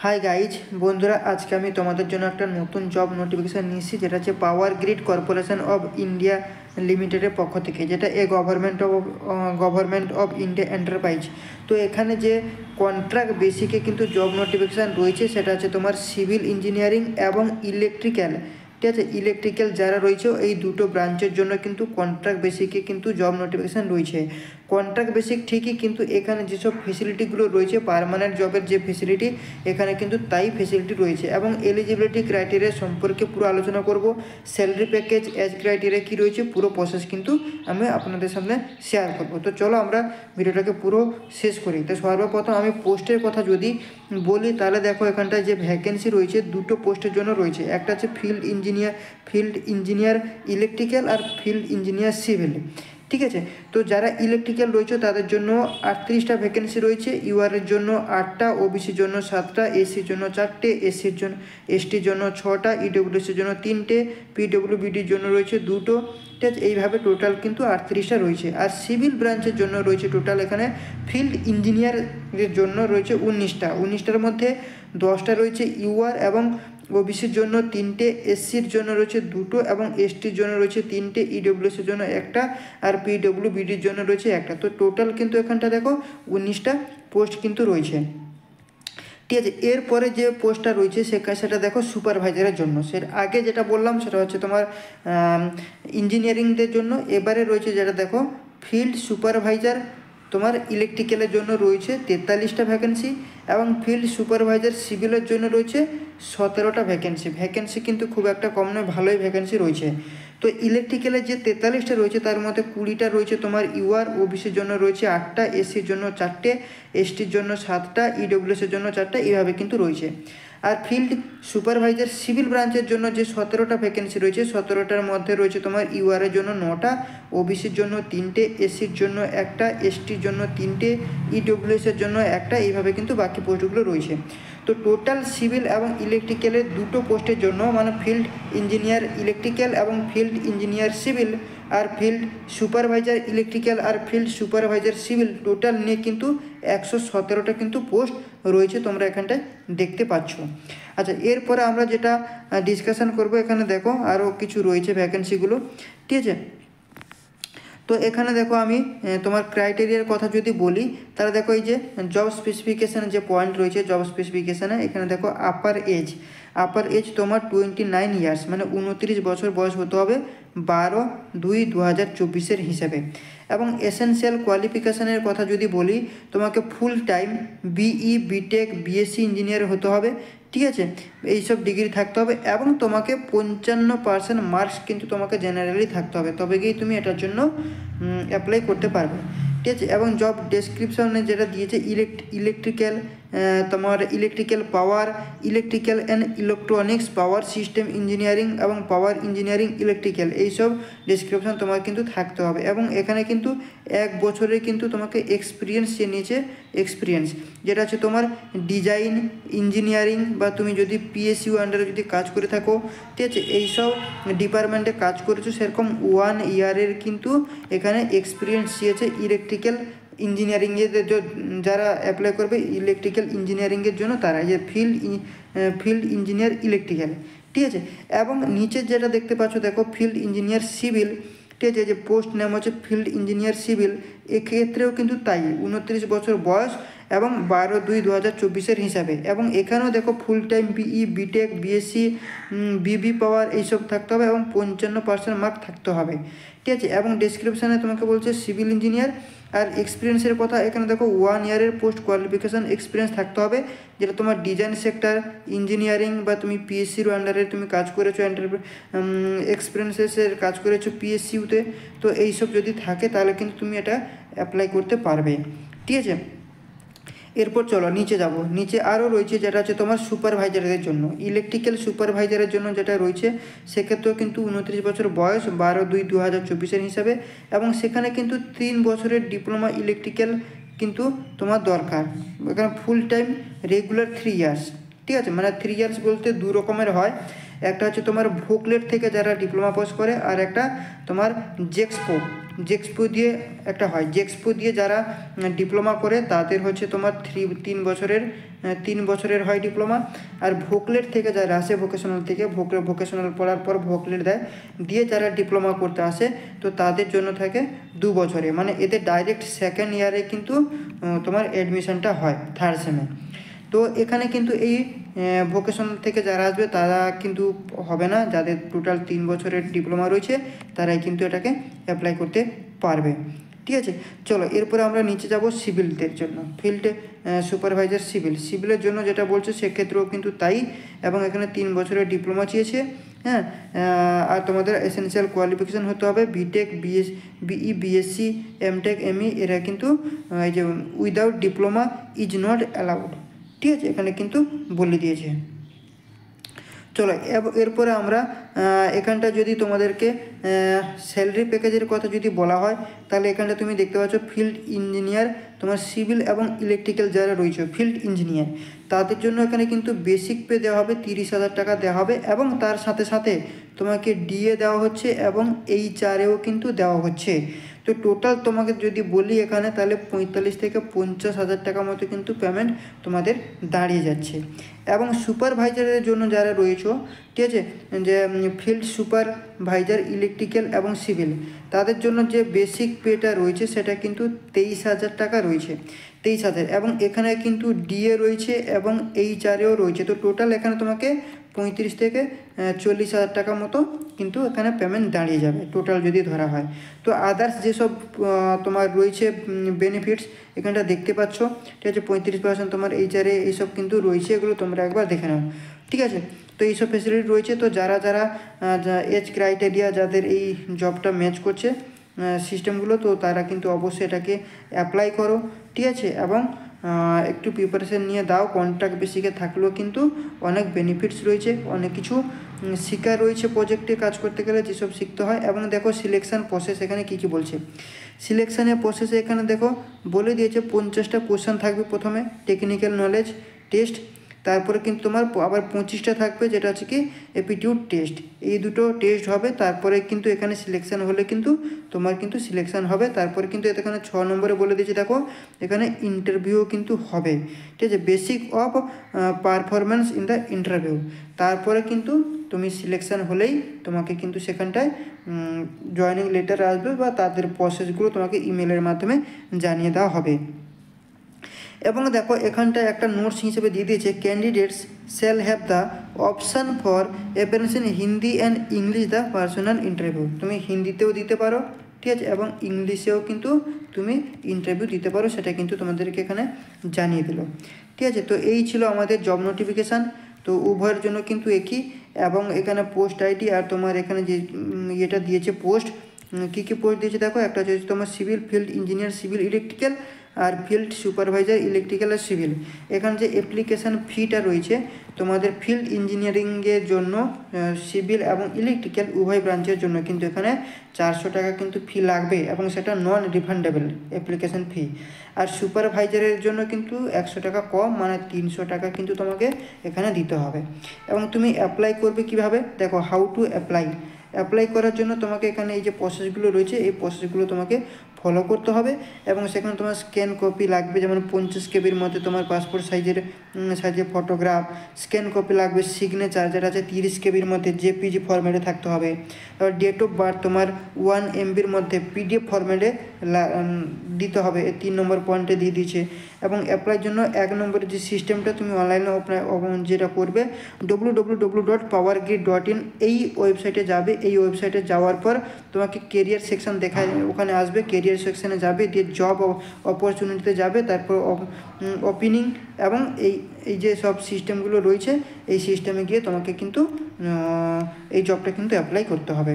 Hi guys বন্ধুরা, আজকে আমি তোমাদের জন্য একটা নতুন জব নোটিফিকেশান নিয়েছি, যেটা হচ্ছে power grid corporation of India লিমিটেডের পক্ষ থেকে, যেটা গভর্নমেন্ট অফ ইন্ডিয়া এন্টারপ্রাইজ। তো এখানে যে কন্ট্রাক্ট বেসিকে কিন্তু জব নোটিফিকেশান রয়েছে, সেটা হচ্ছে তোমার সিভিল ইঞ্জিনিয়ারিং এবং ইলেকট্রিক্যাল। ঠিক আছে, ইলেকট্রিক্যাল যারা রয়েছে এই দুটো ব্রাঞ্চের জন্য কিন্তু কন্ট্রাক্ট বেসিকে কিন্তু জব নোটিফিকেশান রয়েছে। কন্ট্রাক্ট বেসিক ঠিকই, কিন্তু এখানে যেসব ফেসিলিটিগুলো রয়েছে পার্মানেন্ট জবের যে ফেসিলিটি, এখানে কিন্তু তাই ফেসিলিটি রয়েছে। এবং এলিজিবিলিটি ক্রাইটেরিয়া সম্পর্কে পুরো আলোচনা করব, স্যালারি প্যাকেজ, এজ ক্রাইটেরিয়া কী রয়েছে, পুরো প্রসেস কিন্তু আমি আপনাদের সামনে শেয়ার করব। তো চলো আমরা ভিডিওটাকে পুরো শেষ করি। তো সর্বপ্রথম আমি পোস্টের কথা যদি বলি, তাহলে দেখো এখানটায় যে ভ্যাকেন্সি রয়েছে দুটো পোস্টের জন্য রয়েছে। একটা হচ্ছে ফিল্ড ইঞ্জিনিয়ার ইলেকট্রিক্যাল আর ফিল্ড ইঞ্জিনিয়ার সিভিল। ঠিক আছে, তো যারা ইলেকট্রিক্যাল রয়েছে তাদের জন্য 38টা ভ্যাকেন্সি রয়েছে, ইউআরের জন্য 8টা, ওবিসির জন্য 7টা, এসির জন্য 4টে, এসটির জন্য 6টা, ইডব্লিউএসের জন্য 3টে, পিডব্লিউবিডির জন্য রয়েছে 2টো। ঠিক আছে, এইভাবে টোটাল কিন্তু 38টা রয়েছে। আর সিভিল ব্রাঞ্চের জন্য রয়েছে টোটাল এখানে ফিল্ড ইঞ্জিনিয়ারের জন্য রয়েছে 19টার মধ্যে 10টা রয়েছে ইউআর এবং ওবিসির জন্য 3টে, এসসির জন্য রয়েছে 2টো এবং এসটির জন্য রয়েছে 3টে, ইডব্লিউএসের জন্য 1টা আর পিডব্লিউবিডির জন্য রয়েছে 1টা। তো টোটাল কিন্তু এখানটা দেখো 19টা পোস্ট কিন্তু রয়েছে। ঠিক আছে, এরপরে যে পোস্টটা রয়েছে সেটা দেখো সুপারভাইজারের জন্য। আগে যেটা বললাম সেটা হচ্ছে তোমার ইঞ্জিনিয়ারিংদের জন্য। এবারে রয়েছে যেটা দেখো ফিল্ড সুপারভাইজার, তোমার ইলেকট্রিক্যালের জন্য রয়েছে 43টা ভ্যাকেন্সি এবং ফিল্ড সুপারভাইজার সিভিলের জন্য রয়েছে 17টা ভ্যাকেন্সি কিন্তু খুব একটা কম নয়, ভালোই ভ্যাকেন্সি রয়েছে। তো ইলেকট্রিক্যালের যে 43টা রয়েছে তার মধ্যে 20টা রয়েছে তোমার ইউআর, ওবিসির জন্য রয়েছে 8টা, এসির জন্য 4টে, এসটির জন্য 7টা, ইডব্লিউএসের জন্য 4টা, এইভাবে কিন্তু রয়েছে। আর ফিল্ড সুপারভাইজার সিভিল ব্রাঞ্চের জন্য যে 17টা ভ্যাকেন্সি রয়েছে, 17টার মধ্যে রয়েছে তোমার ইউআরের জন্য 9টা, ওবিসির জন্য 3টে, এসির জন্য 1টা, এসটির জন্য 3টে, ইডব্লিউএসের জন্য 1টা, এইভাবে কিন্তু বাকি পোস্টগুলো রয়েছে। তো টোটাল সিভিল এবং ইলেকট্রিক্যালের দুটো পোস্টের জন্য, মানে ফিল্ড ইঞ্জিনিয়ার ইলেকট্রিক্যাল এবং ফিল্ড ইঞ্জিনিয়ার সিভিল আর ফিল্ড সুপারভাইজার ইলেকট্রিক্যাল আর ফিল্ড সুপারভাইজার সিভিল, টোটাল নিয়ে কিন্তু 117টা কিন্তু পোস্ট রয়েছে, তোমরা এখানটায় দেখতে পাচ্ছ। আচ্ছা, এরপরে আমরা যেটা ডিসকাশন করব, এখানে দেখো আরও কিছু রয়েছে ভ্যাকেন্সিগুলো। ঠিক আছে, তো এখানে দেখো আমি তোমার ক্রাইটেরিয়ার কথা যদি বলি, তাহলে দেখো এই যে জব স্পেসিফিকেশানে যে পয়েন্ট রয়েছে, জব স্পেসিফিকেশানে এখানে দেখো আপার এজ তোমার 29 ইয়ার্স, মানে 29 বছর বয়স হতে হবে 12/2/2024 হিসাবে। এবং এসেনশিয়াল কোয়ালিফিকেশানের কথা যদি বলি, তোমাকে full time BE, BTech, BSc engineer হতে হবে। ঠিক আছে, এইসব ডিগ্রি থাকতে হবে এবং তোমাকে 55% মার্কস কিন্তু তোমাকে জেনারেলি থাকতে হবে, তবে গিয়ে তুমি এটার জন্য অ্যাপ্লাই করতে পারবে। ঠিক আছে, এবং জব ডেসক্রিপশনে যেটা দিয়েছে ইলেকট্রিক্যাল, তোমার electrical power, electrical and electronics, power system engineering এবং পাওয়ার ইঞ্জিনিয়ারিং ইলেকট্রিক্যাল, এইসব ডেসক্রিপশন তোমার কিন্তু থাকতে হবে। এবং এখানে কিন্তু 1 বছরের কিন্তু তোমাকে এক্সপিরিয়েন্স নিয়েছে, যেটা হচ্ছে তোমার ডিজাইন ইঞ্জিনিয়ারিং বা তুমি যদি পিএসইউ আন্ডারে যদি কাজ করে থাকো, ঠিক আছে, এইসব ডিপার্টমেন্টে কাজ করেছো, সেরকম 1 ইয়ারের কিন্তু এখানে এক্সপিরিয়েন্স চেয়েছে ইলেকট্রিক্যাল ইঞ্জিনিয়ারিংয়ের যারা অ্যাপ্লাই করবে ইলেকট্রিক্যাল ইঞ্জিনিয়ারিংয়ের জন্য, তারা যে ফিল্ড ইঞ্জিনিয়ার ইলেকট্রিক্যাল। ঠিক আছে, এবং নিচের যেটা দেখতে পাচ্ছ দেখো ফিল্ড ইঞ্জিনিয়ার সিভিল। ঠিক আছে, যে পোস্ট নেম হচ্ছে ফিল্ড ইঞ্জিনিয়ার সিভিল, এক্ষেত্রেও কিন্তু তাই 29 বছর বয়স এবং 12/2/2024 হিসাবে। এবং এখানেও দেখো full time BE, BTech, BSc, BB power এইসব থাকতে হবে এবং 55% মার্ক থাকতে হবে। ঠিক আছে, এবং ডেসক্রিপশানে তোমাকে বলছে সিভিল ইঞ্জিনিয়ার। আর এক্সপিরিয়েন্সের কথা এখানে দেখো 1 ইয়ারের পোস্ট কোয়ালিফিকেশান এক্সপিরিয়েন্স থাকতে হবে, যেটা তোমার ডিজাইন সেক্টর ইঞ্জিনিয়ারিং বা তুমি পিএসসির আন্ডারে তুমি কাজ করেছো, এক্সপিরিয়েন্সের কাজ করেছো পিএসসিউতে, তো এইসব যদি থাকে তাহলে কিন্তু তুমি এটা অ্যাপ্লাই করতে পারবে। ঠিক আছে, এরপর চলো নিচে যাব। নিচে আরও রয়েছে যেটা হচ্ছে তোমার সুপারভাইজারদের জন্য, ইলেকট্রিক্যাল সুপারভাইজারের জন্য যেটা রয়েছে, সেক্ষেত্রেও কিন্তু 29 বছর বয়স 12/2/2024 হিসাবে। এবং সেখানে কিন্তু 3 বছরের ডিপ্লোমা ইলেকট্রিক্যাল কিন্তু তোমার দরকার। এখানে ফুল টাইম রেগুলার 3 ইয়ার্স। ঠিক আছে, মানে 3 ইয়ার্স বলতে 2 রকমের হয়, একটা হচ্ছে তোমার ভোকলেট থেকে যারা ডিপ্লোমা পাস করে, আর একটা তোমার জেক্সপো জেক্সপো দিয়ে একটা হয়, জেক্সপো দিয়ে যারা ডিপ্লোমা করে তাদের হচ্ছে তোমার 3 বছরের হয় ডিপ্লোমা। আর ভোকলেট থেকে যারা আসে ভোকেশনাল থেকে ভোকেশনাল পড়ার পর ভোকলেট দেয় দিয়ে যারা ডিপ্লোমা করতে আসে তো তাদের জন্য থাকে 2 বছরে, মানে এদের ডাইরেক্ট সেকেন্ড ইয়ারে কিন্তু তোমার অ্যাডমিশনটা হয় 3rd সেমে। তো এখানে কিন্তু এই ভোকেশনাল থেকে যারা আসবে তারা কিন্তু হবে না, যাদের টোটাল 3 বছরের ডিপ্লোমা রয়েছে তারাই কিন্তু এটাকে অ্যাপ্লাই করতে পারবে। ঠিক আছে, চলো এরপরে আমরা নিচে যাব সিভিলদের জন্য, ফিল্ড সুপারভাইজার সিভিলের জন্য যেটা বলছে সেক্ষেত্রেও কিন্তু তাই, এবং এখানে 3 বছরের ডিপ্লোমা চেয়েছে। হ্যাঁ, আর তোমাদের এসেনশিয়াল কোয়ালিফিকেশান হতে হবে BTech, BE, BSc, MTech, ME, এরা কিন্তু এই যে without diploma is not allowed. ঠিক আছে, এখানে কিন্তু বলে দিয়েছে। চলো এরপরে আমরা এখানটা যদি তোমাদেরকে স্যালারি প্যাকেজের কথা যদি বলা হয় তাহলে এখানটা তুমি দেখতে পাচ্ছ ফিল্ড ইঞ্জিনিয়ার, তোমার সিভিল এবং ইলেকট্রিক্যাল যারা রয়েছে ফিল্ড ইঞ্জিনিয়ার তাদের জন্য এখানে কিন্তু বেসিক পে দেওয়া হবে 30,000 টাকা দেওয়া হবে, এবং তার সাথে সাথে তোমাকে ডিএ দেওয়া হচ্ছে এবং এইচআরএও কিন্তু দেওয়া হচ্ছে। তো টোটাল তোমাকে যদি বলি এখানে তাহলে 45 থেকে 50,000 টাকা মতো কিন্তু পেমেন্ট তোমাদের দাঁড়িয়ে যাচ্ছে। এবং সুপারভাইজারের জন্য যারা রয়েছে, ঠিক আছে, যে ফিল্ড সুপারভাইজার ইলেকট্রিক্যাল এবং সিভিল তাদের জন্য যে বেসিক পেটা রয়েছে সেটা কিন্তু 23,000 টাকা রয়েছে, 23,000, এবং এখানে কিন্তু ডিএ রয়েছে এবং এইচআরএও রয়েছে। তো টোটাল এখানে তোমাকে 35 থেকে 40,000 টাকা মতো কিন্তু এখানে পেমেন্ট দাঁড়িয়ে যাবে টোটাল যদি ধরা হয়। তো আদার্স যেসব তোমার রয়েছে বেনিফিটস এখানটা দেখতে পাচ্ছ, ঠিক আছে, 35% তোমার এইচআরএ এইসব কিন্তু রয়েছে, এগুলো তোমরা একবার দেখে নাও। ঠিক আছে, তো এইসব ফেসিলিটি রয়েছে। তো যারা এজ ক্রাইটেরিয়া যাদের এই জবটা ম্যাচ করছে সিস্টেমগুলো, তো তারা কিন্তু অবশ্যই এটাকে অ্যাপ্লাই করো। ঠিক আছে, এবং একটু প্রিপারেশন নিয়ে দাও। কন্ট্রাক্ট বেসিকে থাকলেও কিন্তু অনেক বেনিফিটস রয়েছে, অনেক কিছু শেখা রয়েছে প্রজেক্টে কাজ করতে গেলে যেসব শিখতে হয়। এবং দেখো সিলেকশান প্রসেস এখানে কী বলছে। সিলেকশানের প্রসেসে এখানে দেখো বলে দিয়েছে 50টা কোশ্চেন থাকবে প্রথমে, টেকনিক্যাল নলেজ টেস্ট, তারপরে কিন্তু তোমার আবার 25টা থাকবে যেটা হচ্ছে কি অ্যাপটিটিউড টেস্ট, এই দুটো টেস্ট হবে। তারপরে কিন্তু এখানে সিলেকশান হলে কিন্তু তোমার কিন্তু সিলেকশান হবে। তারপরে কিন্তু এখানে 6 নম্বরে বলে দিয়েছে দেখো এখানে ইন্টারভিউ কিন্তু হবে। ঠিক আছে, basic of performance in the interview. তারপরে কিন্তু তুমি সিলেকশান হলেই তোমাকে কিন্তু সেখানটায় জয়েনিং লেটার আসবে বা তাদের প্রসেসগুলো তোমাকে ইমেলের মাধ্যমে জানিয়ে দেওয়া হবে। এবং দেখো এখানটায় একটা নোটস হিসেবে দিয়ে দিয়েছে candidates shall have the option for appearance in Hindi and English the personal interview. তুমি হিন্দিতেও দিতে পারো, ঠিক আছে, এবং ইংলিশেও কিন্তু তুমি ইন্টারভিউ দিতে পারো, সেটা কিন্তু তোমাদেরকে এখানে জানিয়ে দিল। ঠিক আছে, তো এই ছিল আমাদের জব নোটিফিকেশান। তো উভয়ের জন্য কিন্তু একই, এবং এখানে পোস্ট আইডি আর তোমার এখানে যে ইয়েটা দিয়েছে পোস্ট, কী পোস্ট দিয়েছে দেখো, একটা হচ্ছে তোমার civil field engineer civil electrical আর ফিল্ড সুপারভাইজার ইলেকট্রিক্যাল আর সিভিল। এখানে যে অ্যাপ্লিকেশান ফিটা রয়েছে তোমাদের ফিল্ড ইঞ্জিনিয়ারিংয়ের জন্য সিভিল এবং ইলেকট্রিক্যাল উভয় ব্রাঞ্চের জন্য কিন্তু এখানে 400 টাকা কিন্তু ফি লাগবে, এবং সেটা নন রিফান্ডেবল অ্যাপ্লিকেশান ফি। আর সুপারভাইজারের জন্য কিন্তু 100 টাকা কম, মানে 300 টাকা কিন্তু তোমাকে এখানে দিতে হবে। এবং তুমি অ্যাপ্লাই করবে কিভাবে দেখো, হাউ টু অ্যাপ্লাই করার জন্য তোমাকে এখানে এই যে প্রসেসগুলো রয়েছে এই প্রসেসগুলো তোমাকে ফলো করতে হবে। এবং সেখানে তোমার স্ক্যান কপি লাগবে, যেমন 50 কেবির মধ্যে তোমার পাসপোর্ট সাইজের ফটোগ্রাফ, স্ক্যান কপি লাগবে, সিগনেচার যেটা আছে 30 কেবির মধ্যে জেপিজি ফরম্যাটে থাকতে হবে। এবার ডেট অফ বার্থ তোমার 1 MBর মধ্যে পিডিএফ ফরম্যাটে দিতে হবে, 3 নম্বর পয়েন্টে দিয়ে দিয়েছে। এবং অ্যাপ্লাইয়ের জন্য 1 নম্বরের যে সিস্টেমটা তুমি অনলাইনে যেটা করবে www.powergrid.in এই ওয়েবসাইটে যাবে। এই ওয়েবসাইটে যাওয়ার পর তোমাকে কেরিয়ার সেকশন দেখায়, ওখানে আসবে, কেরিয়ার সেকশানে যাবে, দিয়ে জব অপরচুনিটিতে যাবে, তারপর ওপেনিং, এবং এই যে সব সিস্টেমগুলো রয়েছে এই সিস্টেমে গিয়ে তোমাকে কিন্তু এই জবটা কিন্তু অ্যাপ্লাই করতে হবে।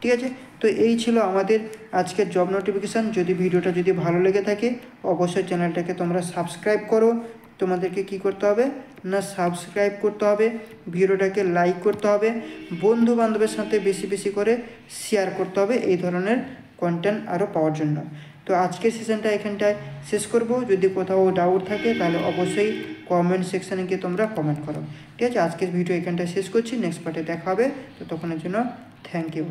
ঠিক আছে, তো এই ছিল আমাদের আজকের জব নোটিফিকেশান। যদি ভিডিওটা যদি ভালো লেগে থাকে অবশ্যই চ্যানেলটাকে তোমরা সাবস্ক্রাইব করো। তোমাদেরকে কি করতে হবে না, সাবস্ক্রাইব করতে হবে, ভিডিওটাকে লাইক করতে হবে, বন্ধু বান্ধবের সাথে বেশি বেশি করে শেয়ার করতে হবে এই ধরনের কন্টেন্ট আরও পাওয়ার জন্য। তো আজকের সেশনটা এখানটায় শেষ করব। যদি কোথাও ডাউট থাকে তাহলে অবশ্যই কমেন্ট সেকশানে গিয়ে তোমরা কমেন্ট করো। ঠিক আছে, আজকের ভিডিও এখানটায় শেষ করছি, নেক্সট পার্টে দেখা হবে। তো তখনের জন্য থ্যাংক ইউ।